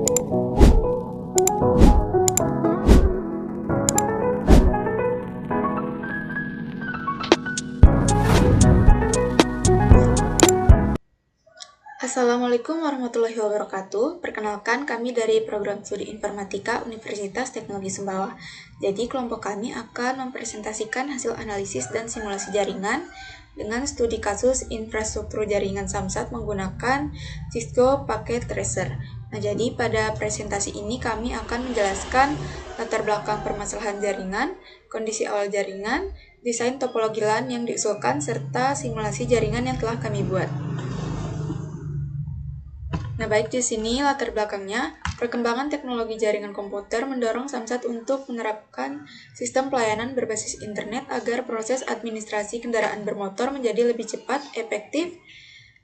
Assalamualaikum warahmatullahi wabarakatuh. Perkenalkan, kami dari Program Studi Informatika Universitas Teknologi Sumbawa. Jadi, kelompok kami akan mempresentasikan hasil analisis dan simulasi jaringan dengan studi kasus infrastruktur jaringan Samsat menggunakan Cisco Packet Tracer. Nah, jadi pada presentasi ini kami akan menjelaskan latar belakang permasalahan jaringan, kondisi awal jaringan, desain topologi LAN yang diusulkan, serta simulasi jaringan yang telah kami buat. Nah, baik, di sini latar belakangnya, perkembangan teknologi jaringan komputer mendorong Samsat untuk menerapkan sistem pelayanan berbasis internet agar proses administrasi kendaraan bermotor menjadi lebih cepat, efektif,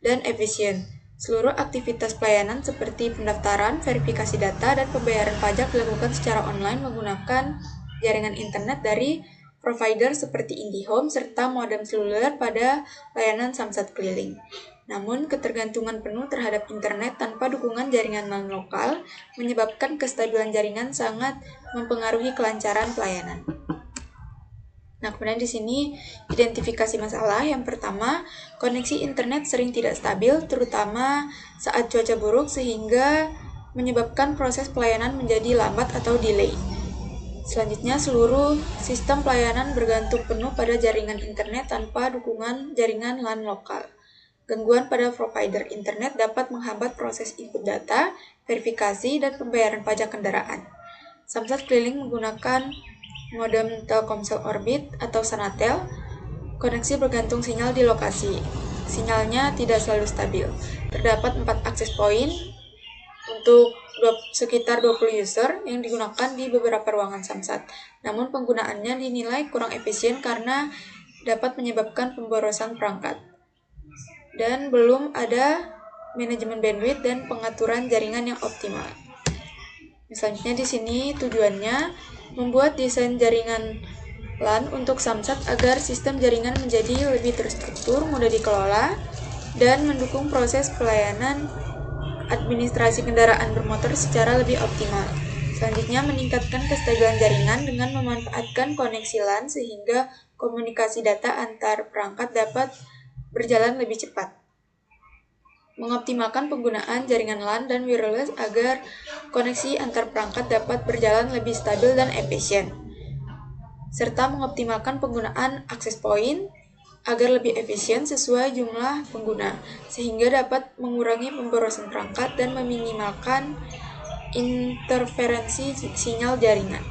dan efisien. Seluruh aktivitas pelayanan seperti pendaftaran, verifikasi data, dan pembayaran pajak dilakukan secara online menggunakan jaringan internet dari provider seperti IndiHome serta modem seluler pada layanan Samsat keliling. Namun, ketergantungan penuh terhadap internet tanpa dukungan jaringan LAN lokal menyebabkan kestabilan jaringan sangat mempengaruhi kelancaran pelayanan. Nah, kemudian di sini identifikasi masalah. Yang pertama, koneksi internet sering tidak stabil, terutama saat cuaca buruk sehingga menyebabkan proses pelayanan menjadi lambat atau delay. Selanjutnya, seluruh sistem pelayanan bergantung penuh pada jaringan internet tanpa dukungan jaringan LAN lokal. Gangguan pada provider internet dapat menghambat proses input data, verifikasi, dan pembayaran pajak kendaraan. Samsat keliling menggunakan modem Telkomsel Orbit atau Sanatel. Koneksi bergantung sinyal di lokasi. Sinyalnya tidak selalu stabil. Terdapat 4 akses point untuk sekitar 20 user yang digunakan di beberapa ruangan Samsat. Namun penggunaannya dinilai kurang efisien karena dapat menyebabkan pemborosan perangkat. Dan belum ada manajemen bandwidth dan pengaturan jaringan yang optimal. Selanjutnya di sini tujuannya membuat desain jaringan LAN untuk Samsat agar sistem jaringan menjadi lebih terstruktur, mudah dikelola, dan mendukung proses pelayanan administrasi kendaraan bermotor secara lebih optimal. Selanjutnya meningkatkan kestabilan jaringan dengan memanfaatkan koneksi LAN sehingga komunikasi data antar perangkat dapat berjalan lebih cepat. Mengoptimalkan penggunaan jaringan LAN dan wireless agar koneksi antar perangkat dapat berjalan lebih stabil dan efisien. Serta mengoptimalkan penggunaan akses point agar lebih efisien sesuai jumlah pengguna, sehingga dapat mengurangi pemborosan perangkat dan meminimalkan interferensi sinyal jaringan.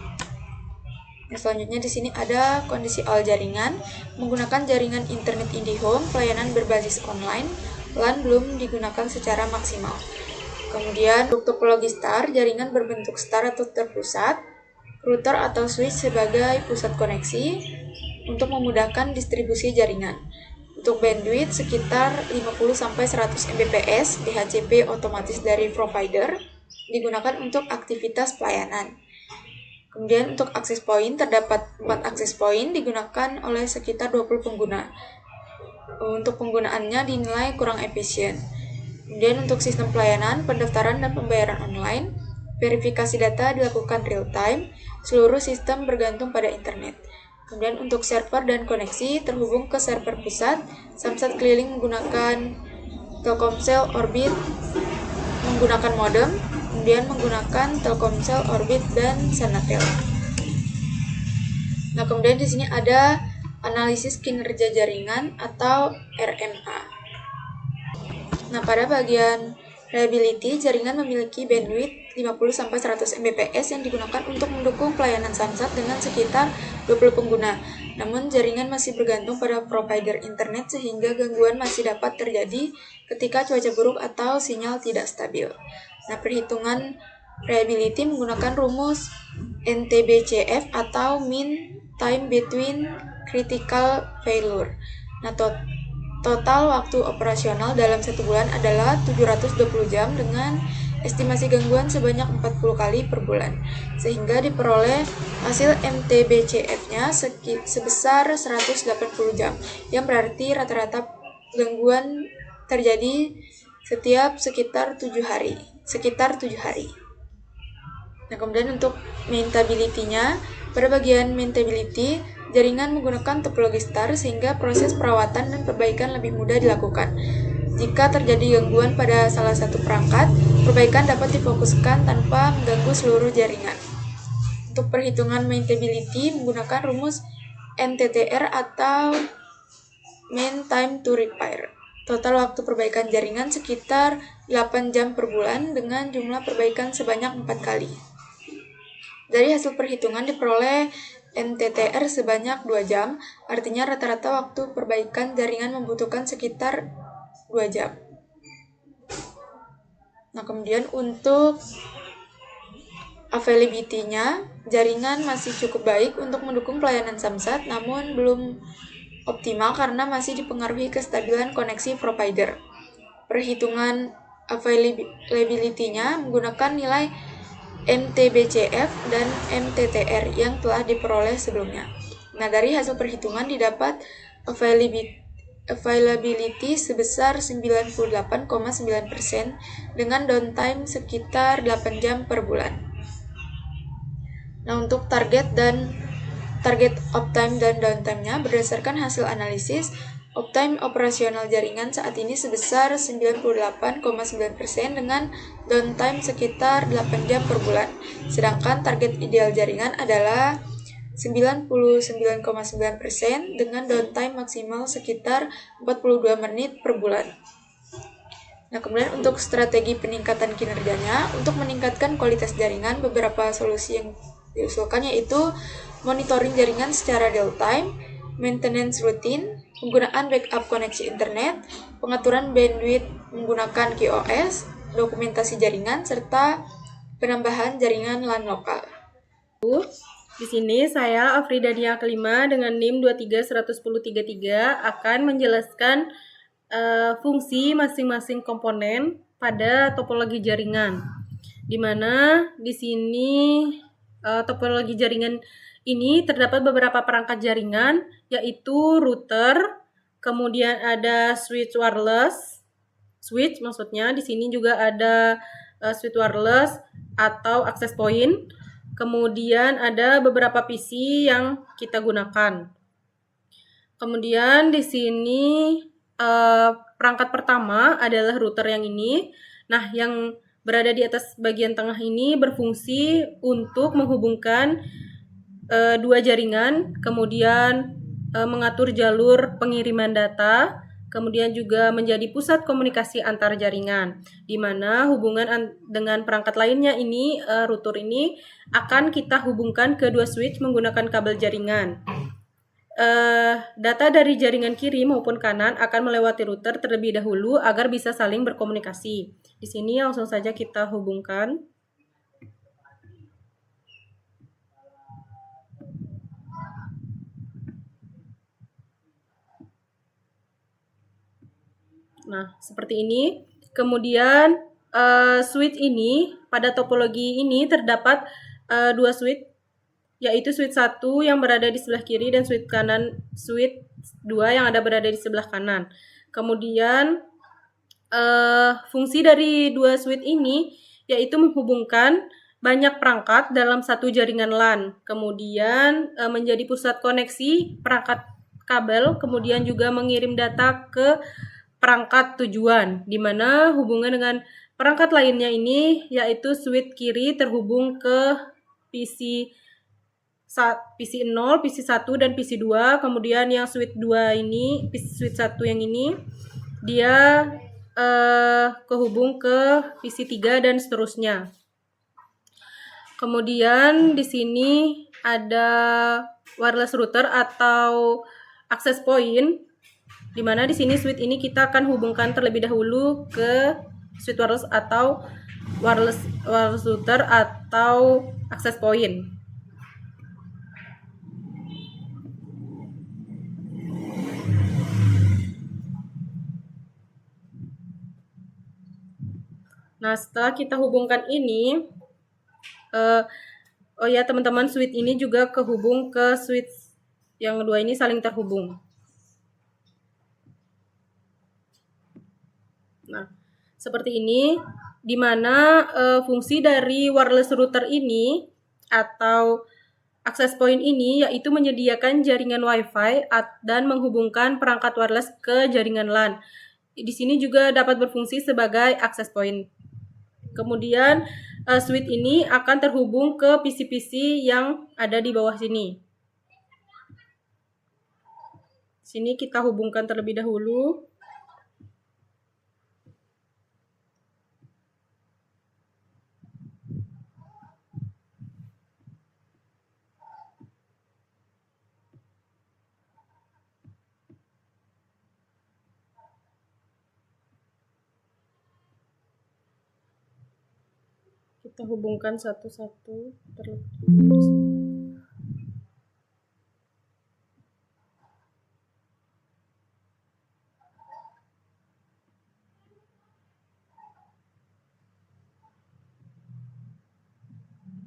Selanjutnya di sini ada kondisi awal jaringan. Menggunakan jaringan internet IndiHome, pelayanan berbasis online, LAN belum digunakan secara maksimal. Kemudian untuk topologi star, jaringan berbentuk star atau terpusat, router atau switch sebagai pusat koneksi untuk memudahkan distribusi jaringan. Untuk bandwidth sekitar 50-100 Mbps, DHCP otomatis dari provider, digunakan untuk aktivitas pelayanan. Kemudian untuk akses point, terdapat 4 akses point digunakan oleh sekitar 20 pengguna. Untuk penggunaannya dinilai kurang efisien. Kemudian untuk sistem pelayanan, pendaftaran dan pembayaran online, verifikasi data dilakukan real time, seluruh sistem bergantung pada internet. Kemudian untuk server dan koneksi terhubung ke server pusat, Samsat keliling menggunakan Telkomsel Orbit menggunakan modem, kemudian menggunakan Telkomsel Orbit dan Sanatel. Nah, kemudian di sini ada analisis kinerja jaringan atau RMA. Nah, pada bagian reliability, jaringan memiliki bandwidth 50-100 Mbps yang digunakan untuk mendukung pelayanan Samsat dengan sekitar 20 pengguna. Namun, jaringan masih bergantung pada provider internet sehingga gangguan masih dapat terjadi ketika cuaca buruk atau sinyal tidak stabil. Nah, perhitungan reliability menggunakan rumus NTBCF atau Mean Time Between Critical Failure. Nah, total waktu operasional dalam 1 bulan adalah 720 jam dengan estimasi gangguan sebanyak 40 kali per bulan, sehingga diperoleh hasil MTBCF-nya sebesar 180 jam, yang berarti rata-rata gangguan terjadi setiap sekitar 7 hari. Nah, kemudian untuk maintainability-nya, pada bagian maintainability, jaringan menggunakan topologi star sehingga proses perawatan dan perbaikan lebih mudah dilakukan. Jika terjadi gangguan pada salah satu perangkat, perbaikan dapat difokuskan tanpa mengganggu seluruh jaringan. Untuk perhitungan maintainability menggunakan rumus MTTR atau Mean Time to Repair. Total waktu perbaikan jaringan sekitar 8 jam per bulan dengan jumlah perbaikan sebanyak 4 kali. Dari hasil perhitungan diperoleh MTTR sebanyak 2 jam, artinya rata-rata waktu perbaikan jaringan membutuhkan sekitar 2 jam. Nah, kemudian untuk availability-nya, jaringan masih cukup baik untuk mendukung pelayanan Samsat, namun belum optimal karena masih dipengaruhi kestabilan koneksi provider. Perhitungan availability-nya menggunakan nilai MTBCF dan MTTR yang telah diperoleh sebelumnya. Nah, dari hasil perhitungan didapat availability sebesar 98,9% dengan downtime sekitar 8 jam per bulan. Nah, untuk target uptime dan downtime-nya berdasarkan hasil analisis, uptime operasional jaringan saat ini sebesar 98,9% dengan downtime sekitar 8 jam per bulan. Sedangkan target ideal jaringan adalah 99,9% dengan downtime maksimal sekitar 42 menit per bulan. Nah, kemudian untuk strategi peningkatan kinerjanya, untuk meningkatkan kualitas jaringan, beberapa solusi yang diusulkan yaitu monitoring jaringan secara real time, maintenance rutin, penggunaan backup koneksi internet, pengaturan bandwidth menggunakan QoS, dokumentasi jaringan, serta penambahan jaringan LAN lokal. Di sini saya Afridania kelima dengan NIM 231033 akan menjelaskan fungsi masing-masing komponen pada topologi jaringan. Di mana di sini topologi jaringan ini terdapat beberapa perangkat jaringan, yaitu router, kemudian ada switch wireless, switch maksudnya. Di sini juga ada switch wireless atau access point. Kemudian ada beberapa PC yang kita gunakan. Kemudian di sini perangkat pertama adalah router yang ini. Nah, yang berada di atas bagian tengah ini berfungsi untuk menghubungkan dua jaringan, kemudian mengatur jalur pengiriman data, kemudian juga menjadi pusat komunikasi antar jaringan, di mana hubungan dengan perangkat lainnya ini, router ini akan kita hubungkan ke dua switch menggunakan kabel jaringan. Data dari jaringan kiri maupun kanan akan melewati router terlebih dahulu agar bisa saling berkomunikasi. Di sini langsung saja kita hubungkan. Nah, seperti ini. Kemudian switch ini, pada topologi ini terdapat dua switch, yaitu switch 1 yang berada di sebelah kiri dan switch 2 yang ada berada di sebelah kanan. Kemudian fungsi dari dua switch ini yaitu menghubungkan banyak perangkat dalam satu jaringan LAN, kemudian menjadi pusat koneksi perangkat kabel, kemudian juga mengirim data ke perangkat tujuan, di mana hubungan dengan perangkat lainnya ini yaitu switch kiri terhubung ke PC 0, PC 1 dan PC 2. Kemudian yang switch 2 ini, switch 1 yang ini dia kehubung ke PC 3 dan seterusnya. Kemudian di sini ada wireless router atau access point, di mana di sini switch ini kita akan hubungkan terlebih dahulu ke switch wireless atau wireless router atau access point. Nah, setelah kita hubungkan ini, oh ya teman-teman, switch ini juga kehubung ke switch yang kedua ini, saling terhubung. Nah, seperti ini. di mana fungsi dari wireless router ini atau access point ini yaitu menyediakan jaringan WiFi dan menghubungkan perangkat wireless ke jaringan LAN. Di sini juga dapat berfungsi sebagai access point. Kemudian switch ini akan terhubung ke PC-PC yang ada di bawah sini. Sini kita hubungkan terlebih dahulu. Kita hubungkan satu-satu terlebih dahulu.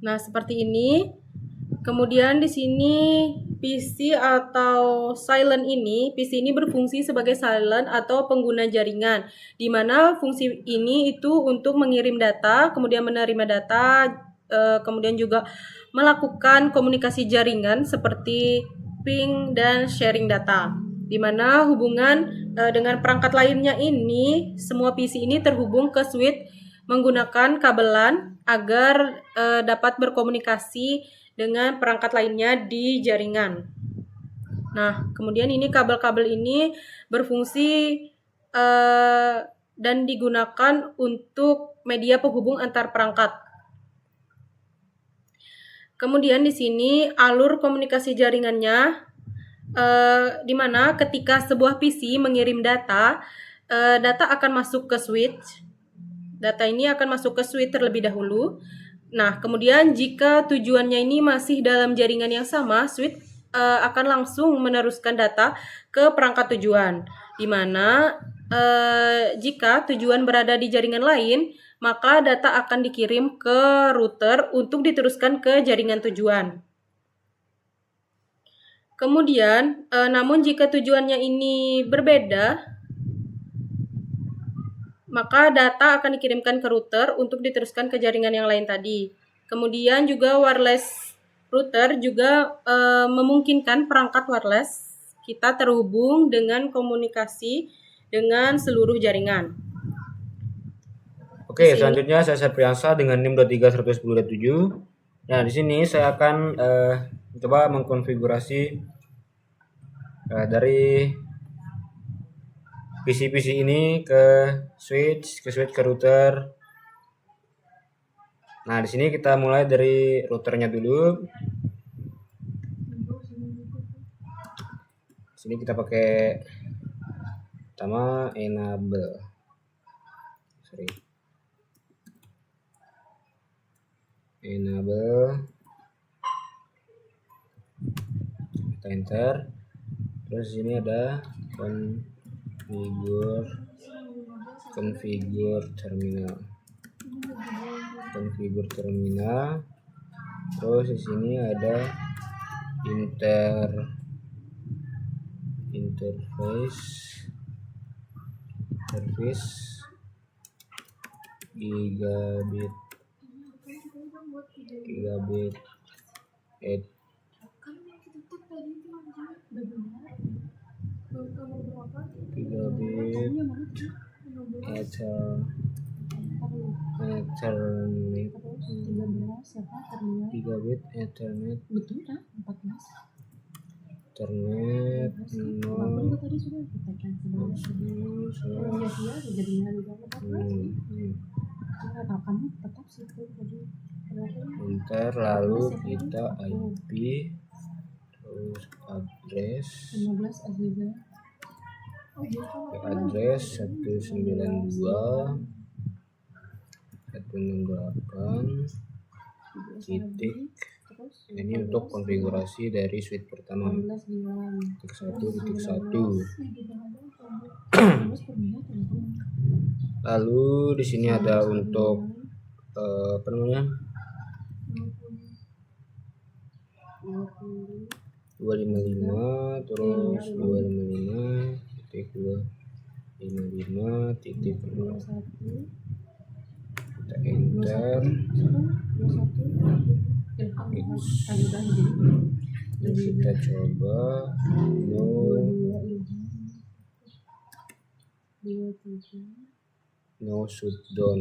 Nah, seperti ini. Kemudian di sini PC atau silent ini, PC ini berfungsi sebagai silent atau pengguna jaringan, di mana fungsi ini itu untuk mengirim data, kemudian menerima data, kemudian juga melakukan komunikasi jaringan seperti ping dan sharing data, di mana hubungan dengan perangkat lainnya ini, semua PC ini terhubung ke switch menggunakan kabel LAN agar dapat berkomunikasi dengan perangkat lainnya di jaringan. Nah, kemudian ini kabel-kabel ini berfungsi dan digunakan untuk media penghubung antar perangkat. Kemudian di sini alur komunikasi jaringannya, di mana ketika sebuah PC mengirim data, data akan masuk ke switch. Data ini akan masuk ke switch terlebih dahulu. Nah, kemudian jika tujuannya ini masih dalam jaringan yang sama, switch akan langsung meneruskan data ke perangkat tujuan. Di mana jika tujuan berada di jaringan lain, maka data akan dikirim ke router untuk diteruskan ke jaringan tujuan. Kemudian, namun jika tujuannya ini berbeda, maka data akan dikirimkan ke router untuk diteruskan ke jaringan yang lain tadi. Kemudian juga wireless router juga memungkinkan perangkat wireless kita terhubung dengan komunikasi dengan seluruh jaringan. Oke, selanjutnya saya Priyansa dengan NIM 23.110.7. Nah, di sini saya akan coba mengkonfigurasi dari PC-PC ini ke switch ke router. Nah, di sini kita mulai dari routernya dulu. Di sini kita pakai pertama enable. Kita enter. Terus ini ada configure terminal. Terus di sini ada interface gigabit Ethernet lalu kita IP terus address 192.168 titik. Ini untuk konfigurasi dari switch pertama titik 1.1. Lalu di sini ada untuk 255 terus 255.255.0 kita enter. Kita coba no shutdown.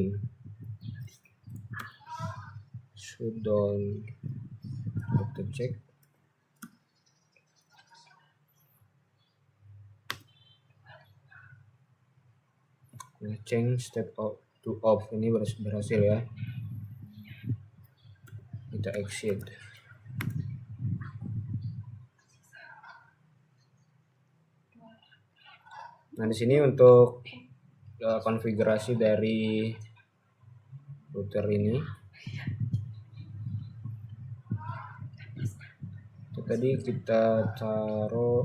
Kita cek. Nah, change step out to off ini berhasil ya. Kita exit. Nah, di sini untuk konfigurasi dari router ini. Tadi kita taruh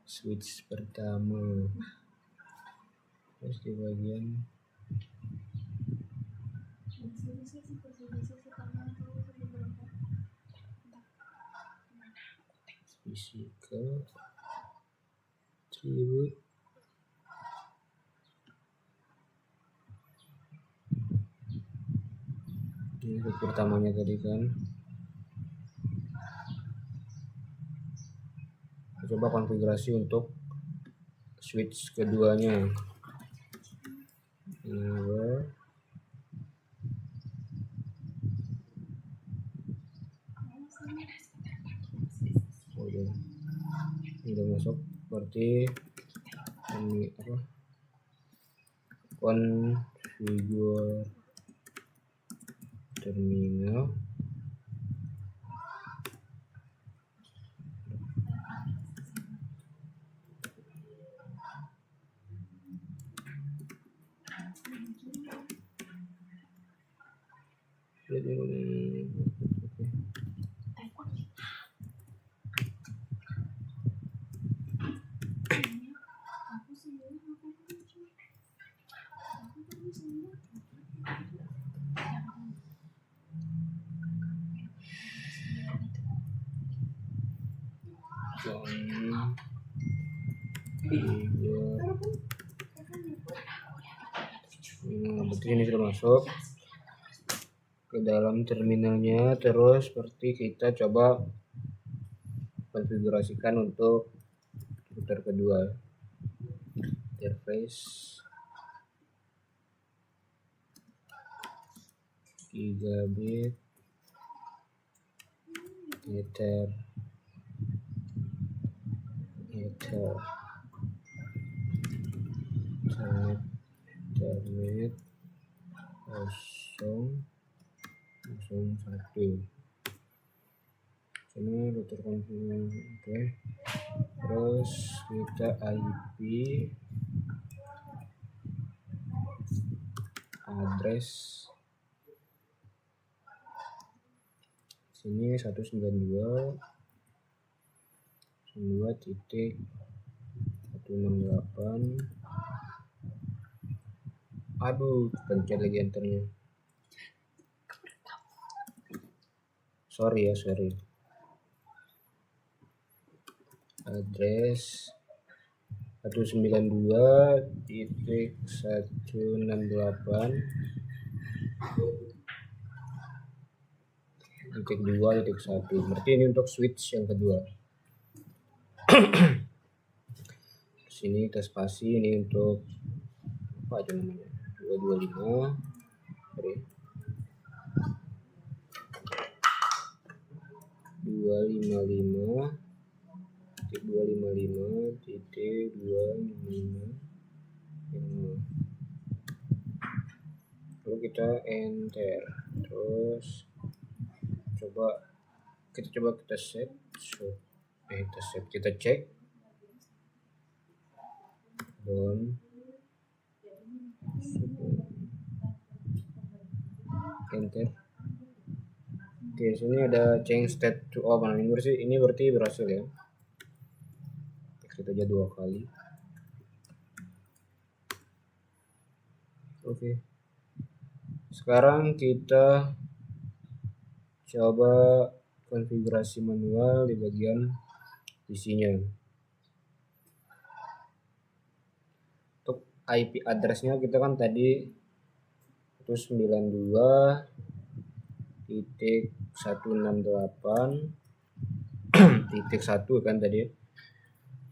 switch pertama. Terus di bagian physical attribute. Ini pertamanya tadi kan. Kita coba konfigurasi untuk switch keduanya. Udah masuk, berarti ini apa? Configure terminal. Berarti ini sudah masuk ke dalam terminalnya. Terus seperti kita coba konfigurasikan untuk router kedua. Interface gigabit ether internet 001. Sini router configurasi. Oke. Terus kita IP address sini 192.168. Aduh, pencet lagi enternya. Sorry. Address 192.168.2.1. Berarti ini untuk switch yang kedua. Sini kita spasi, ini untuk apa aja namanya? 225. Sorry. 255.255.255. Lalu kita enter. Terus kita set. Kita cek dan enter. Oke, sini ada change state to off. Nah, ini berarti berhasil ya. Exit aja 2 kali. Oke. Sekarang kita coba konfigurasi manual di bagian isinya. IP address-nya kita kan tadi 192.168.1 kan tadi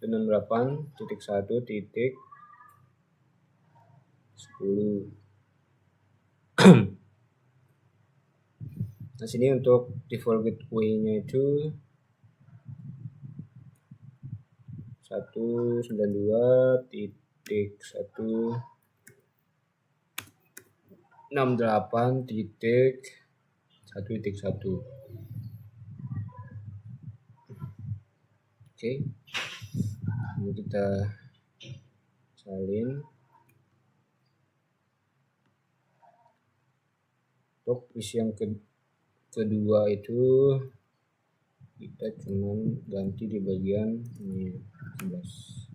168.1.10. Nah, sini untuk default gateway-nya itu 192.168.1.1. Oke, ini kita salin. Untuk PC yang kedua itu kita cuman ganti di bagian ini 11.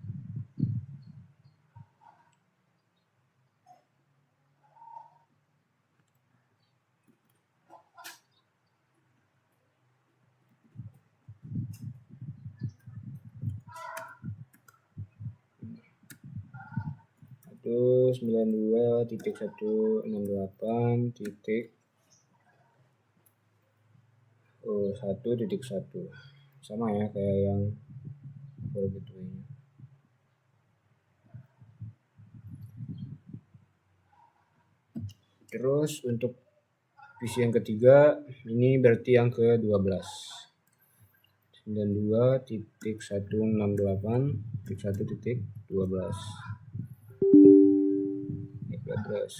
Itu 92.168.1.1 sama ya kayak yang gateway-nya. Terus untuk PC yang ketiga ini berarti yang ke-12 92.168.1.12 IP address.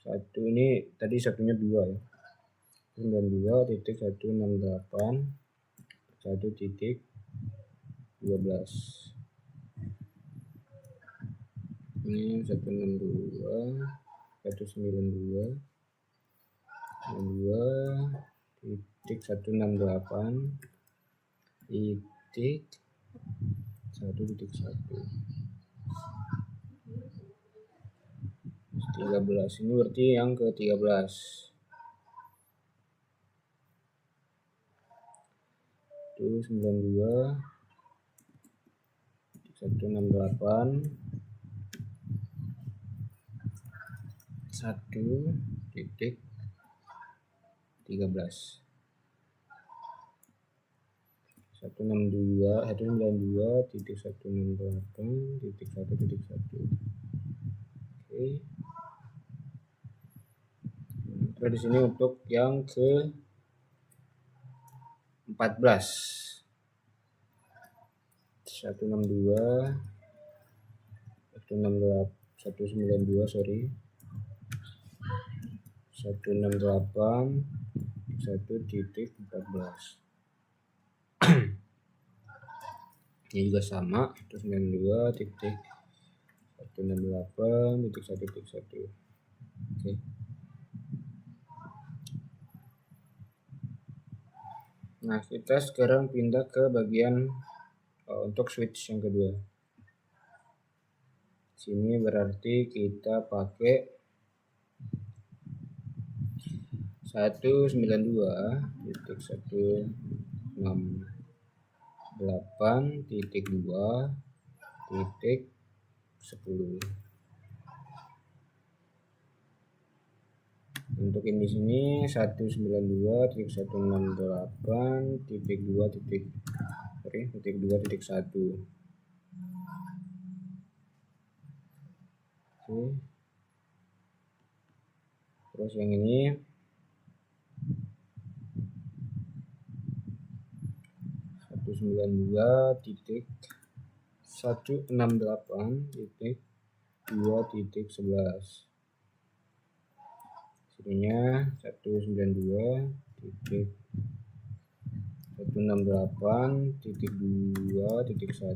Satu ini tadi satunya 2 ya. 92.168.1.12. Ini 192.168.1.1. 13 ini berarti yang ke-13. Itu 92.168.1.13. 192.168.1.1. Oke. Terus di sini untuk yang ke 14 192.168.1.14. Ini juga sama 192.168.1.1. Oke. Nah, kita sekarang pindah ke bagian untuk switch yang kedua. Sini berarti kita pakai 192.168.2.10. Untuk ini sini 192.168.2.1. Oke. Terus yang ini 192.168.2.11. Sininya 192.168.2.1.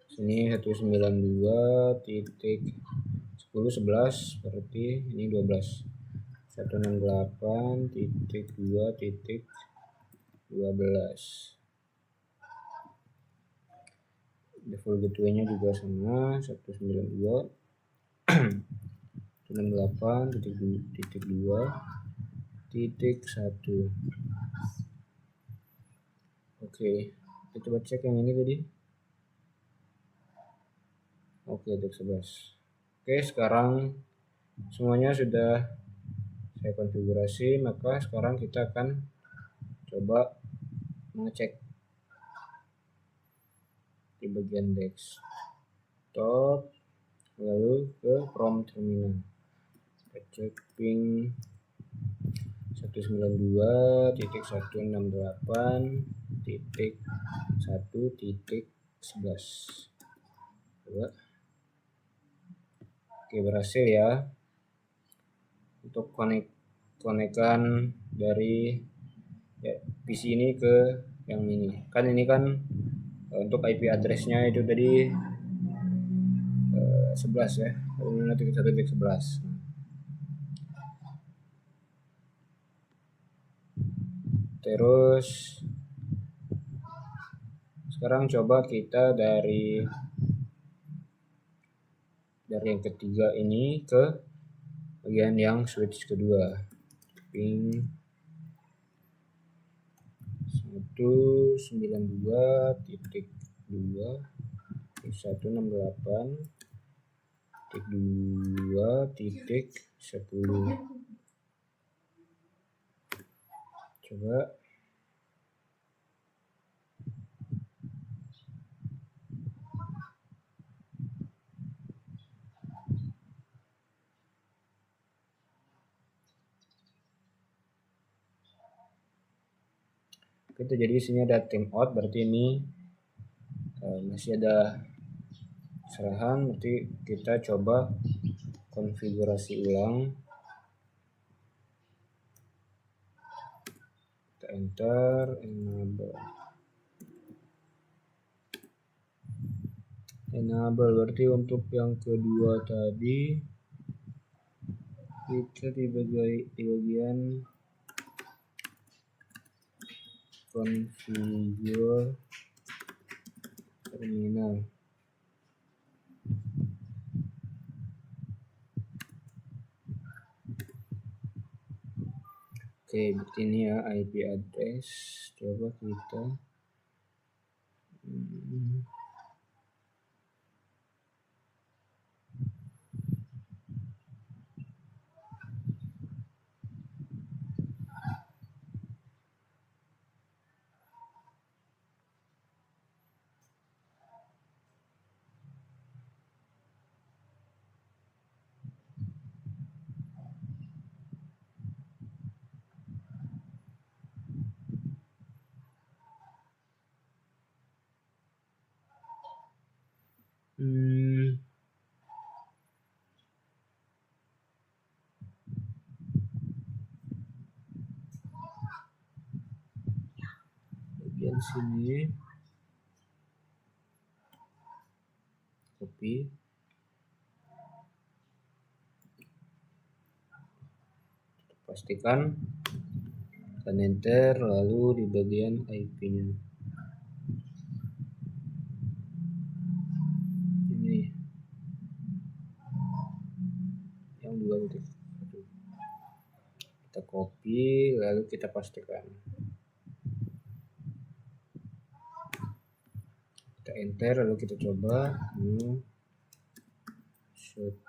Sini 192.1011 berarti ini 12. 168.2.12. Default gateway-nya juga sama 192.168.2. titik 1. Oke, kita coba cek yang ini tadi. Oke, titik 11. Oke, sekarang semuanya sudah saya konfigurasi, maka sekarang kita akan coba mengecek di bagian desktop, lalu ke prompt terminal. Kita cek ping 192.168.1.11. Coba. Oke, berhasil ya untuk konekan dari PC ini ke yang ini. Kan ini kan untuk IP address-nya itu tadi 11 ya. Ini titik 1.11. Terus sekarang coba kita dari yang ketiga ini ke bagian yang switch kedua. Ping 192.168.2.10. Coba. Oke, jadi sini ada timeout, berarti ini masih ada kesalahan. Berarti kita coba konfigurasi ulang. Kita enter, enable. Berarti untuk yang kedua tadi kita di bagian configure terminal. Oke, berarti ini ya IP address. Coba kita bagian sini copy, pastikan dan enter, lalu di bagian IP-nya ini yang 2.1. Kita copy, lalu kita pastikan, kita enter, lalu kita coba shutdown.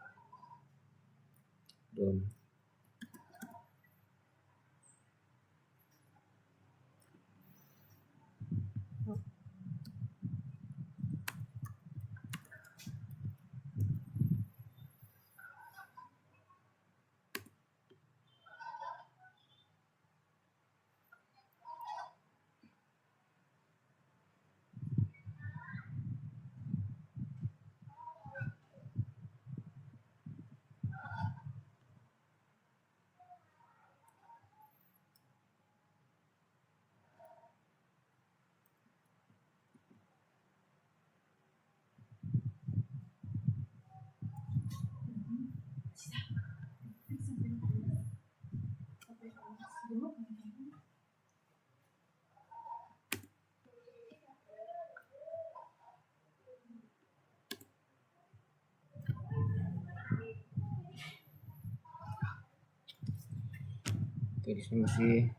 Oke, di sini masih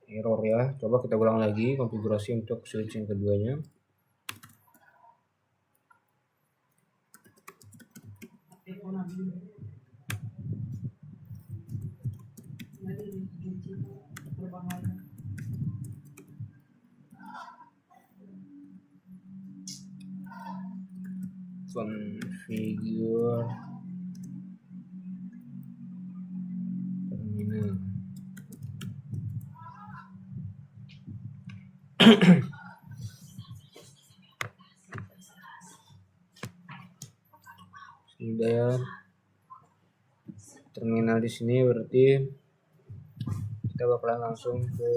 error ya. Coba kita ulang lagi konfigurasi untuk switch yang keduanya. Configure terminal. Sudah ya. Terminal di sini berarti kita bakalan langsung ke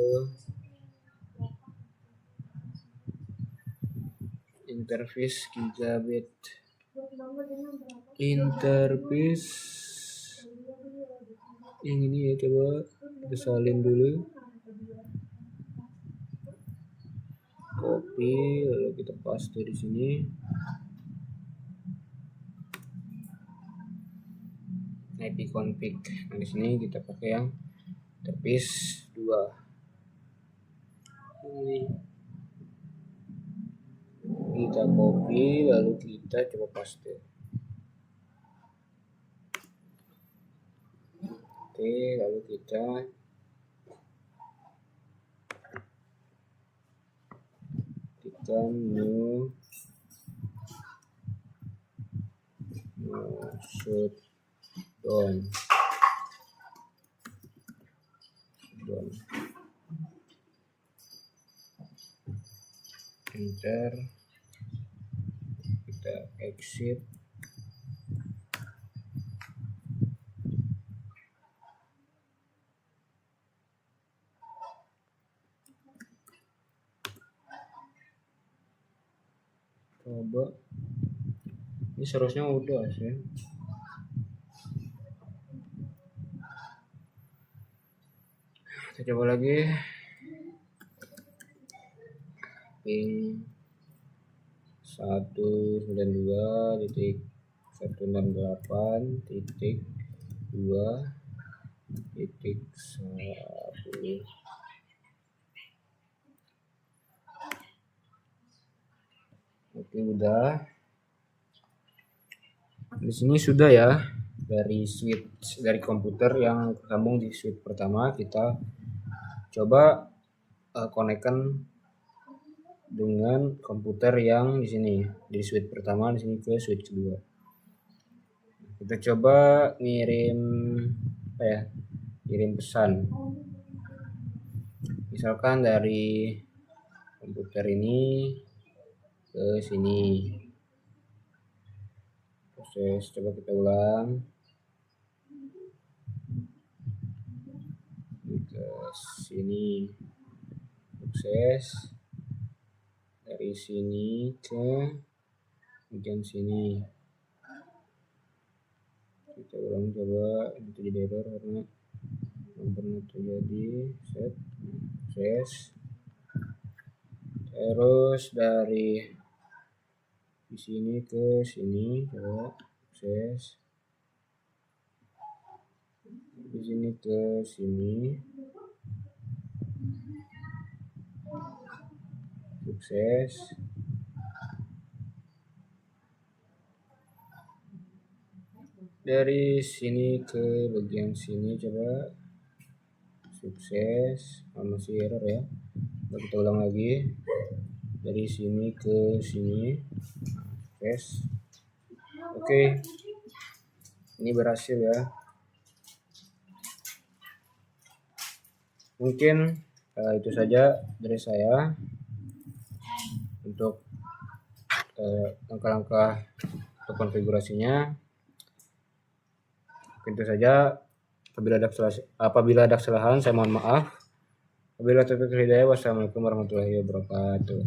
interface gigabit. Interface yang ini ya, coba kita salin dulu. Copy lalu kita paste di sini. IP config. Nah, di sini kita pakai yang interface 2. Ini kita copy lalu kita coba paste. Oke, lalu kita tekan new shutdown. Enter, kita exit. Coba ini seharusnya udah sih. Kita coba lagi. Ping 192.168.2.1. Oke, udah. Di sini sudah ya, dari switch dari komputer yang tersambung di switch pertama, kita coba konekkan dengan komputer yang di sini, di switch pertama, di sini ke switch kedua. Kita coba ngirim kirim pesan. Misalkan dari komputer ini ke sini. Proses, coba kita ulang. Ke sini. Proses dari sini ke bagian sini. Kita ulang coba, itu jadi error karena belum pernah terjadi. Set proses. Terus dari di sini ke sini, coba proses. Di sini ke sini. Sukses. Dari sini ke bagian sini, coba sukses. Masih error ya. Coba kita ulang lagi. Dari sini ke sini. Sukses. Oke. Ini berhasil ya. Mungkin itu saja dari saya untuk langkah-langkah untuk konfigurasinya. Itu saja. Apabila ada kesalahan, saya mohon maaf. Wabillahi taufiq wal hidayah. Wassalamualaikum warahmatullahi wabarakatuh.